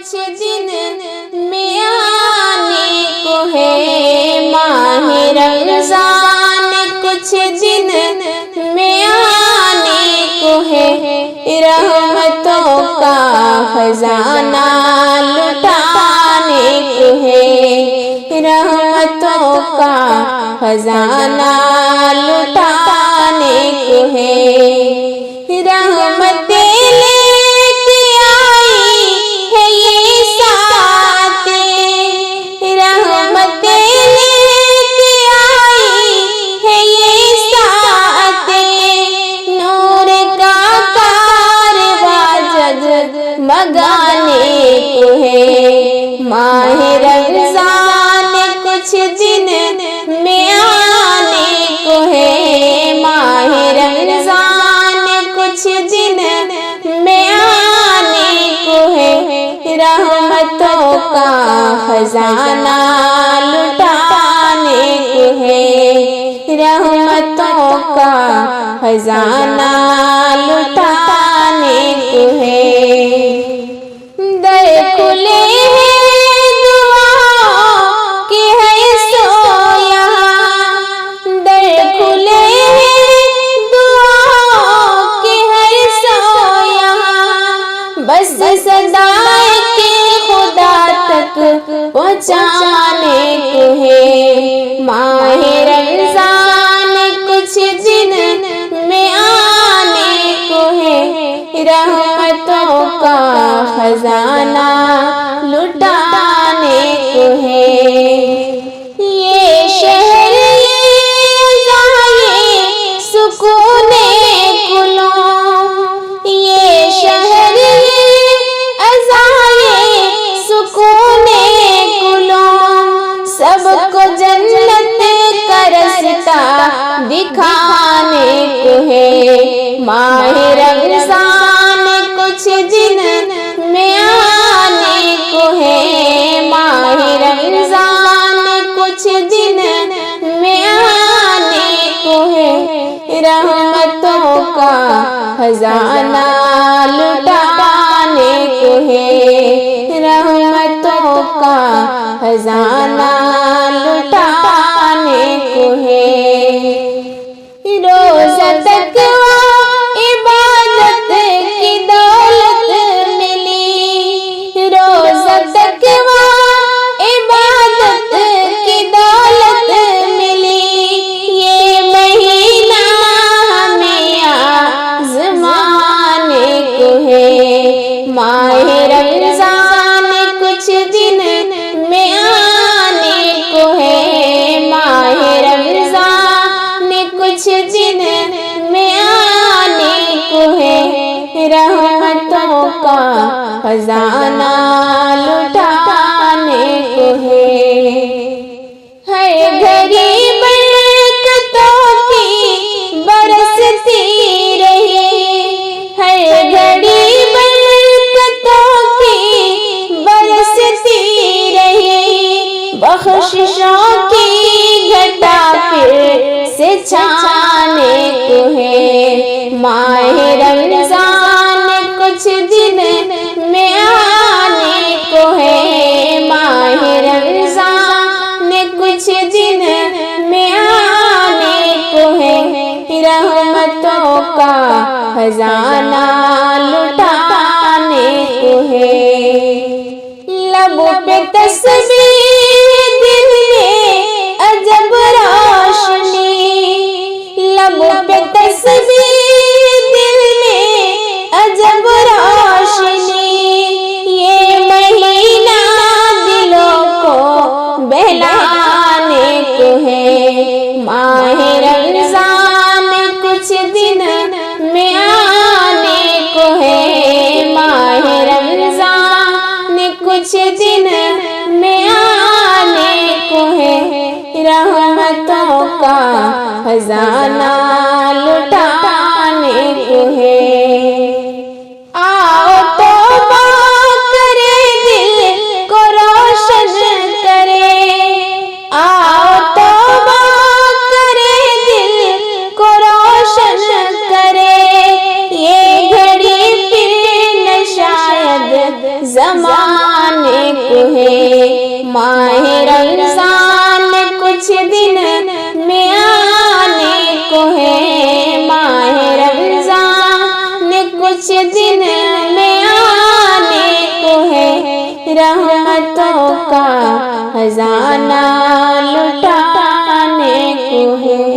کچھ دن میں آنے کو ہے، ماہ رمضان کچھ دن میں آنے کو ہے، رحمتوں کا خزانہ لٹانے کو ہے، رحمتوں کا خزانہ لٹانے کو ہے، رحمتیں لے کے آئی ہے یہ ساتھ، رحمتیں لے کے آئی ہے یہ ساتھ، نور کا کارواں جگمگانے کو ہے، ماہ رمضان کچھ دن میں آنے کو ہے، ماہ رمضان کچھ دن میں آنے کو ہے، رحمتوں کا خزانہ لٹانے کو ہے، رحمتوں کا خزانہ لٹانے کو ہے، در کھلے ہیں دعاؤں کے ہے سو یہاں، در کھلے ہیں دعاؤں کے ہے سو یہاں، بس صدائے کے خدا تک پہنچانے کو ہے، ماہ رمضان کچھ دن میں آنے کو ہے، رحمتوں کا خزانہ لٹانے کو ہے، یہ شہر یہ سکون کلوں، یہ شہر سکون کلوں، سب کو جنت کا رستہ دکھانے کو ہے، ماہ رمضان کچھ دن میں آنے کو ہے، ماہ رمضان کچھ دن میں آنے کو ہے، رحمتوں کا خزانہ لٹانے کو ہے، رحمتوں کا خزانہ لٹانے کو ہے، روزہ تقویٰ عبادت کی دولت ملی، روزہ تقویٰ عبادت کی دولت ملی، یہ مہینہ ہمیں آزمانے کو ہے، ماہ رمضان کچھ دن میں آنے کو ہے، ماہ رمضان کچھ دن میں آنے کو ہے، رحمتوں کا خزانہ لٹانے کو ہے، ہر گھڑی برکتوں کی برستی رہی، ہر گھڑی برکتوں کی برستی رہی، بخششوں کی گھٹا پھر سے چھانے کو ہے، ماہ رمضان کچھ دن میں آنے کو ہے، ماہ رمضان کچھ دن میں آنے کو ہے، رحمتوں کا خزانہ لٹانے کو ہے، لبوں پہ تسبیح دل میں عجب روشنی، لبوں پہ تسبیح دل میں عجب روشنی، یہ مہینہ دلوں کو بہلانے کو ہے، ماہ رمضان کچھ دن میں آنے کو ہے، ماہ رمضان کچھ دن میں آنے کو ہے، رحمتوں کا خزانہ لٹانے کو ہے، آؤ توبہ کرے دل کو روشن کرے، آؤ توبہ کرے دل کو روشن کرے، یہ گھڑی پھر نہ شاید زمانے رمضان کچھ دن میں آنے کو ہے، ماہ رمضان کچھ دن میں آنے کو ہے، رحمتوں کا خزانہ لٹانے کو ہے۔